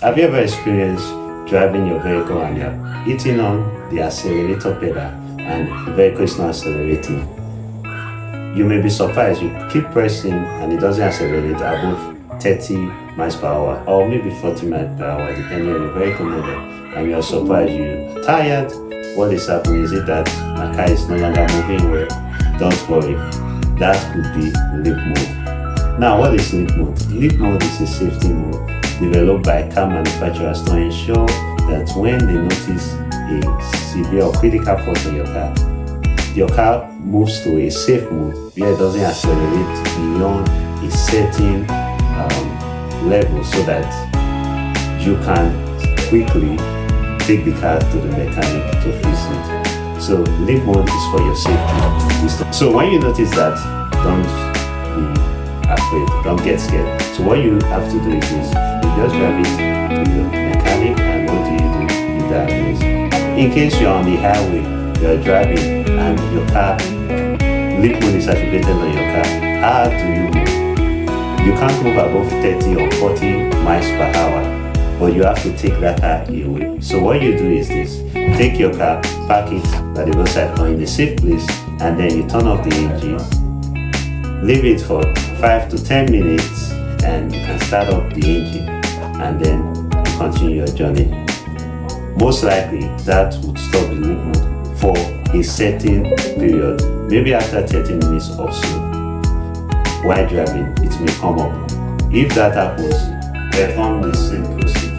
Have you ever experienced driving your vehicle and you're hitting on the accelerator pedal and the vehicle is not accelerating? You may be surprised, you keep pressing and it doesn't accelerate above 30 miles per hour or maybe 40 miles per hour depending on your vehicle model, and you're surprised, you're tired. What is happening? Is it that my car is no longer moving well? Don't worry, that could be limp mode. Now, what is limp mode? Limp mode is a safety mode developed by car manufacturers to ensure that when they notice a severe or critical fault in your car moves to a safe mode where it doesn't accelerate beyond a certain level, so that you can quickly take the car to the mechanic to fix it. So limp mode is for your safety. So when you notice that, don't be afraid, don't get scared. So what you have to do is this: you just drive it to your mechanic, and what do? You diagnose. In case you're on the highway, you're driving and your car, limp mode is activated on your car, how do you move? You can't move above 30 or 40 miles per hour, but you have to take that car away. So what you do is this: take your car, park it by the roadside or in a safe place, and then you turn off the engine, leave it for 5 to 10 minutes, and you can start up the engine, and then you continue your journey. Most likely that would stop the limp mode for a certain period, maybe after 30 minutes or so. While driving, it may come up. If that happens, perform the same procedure.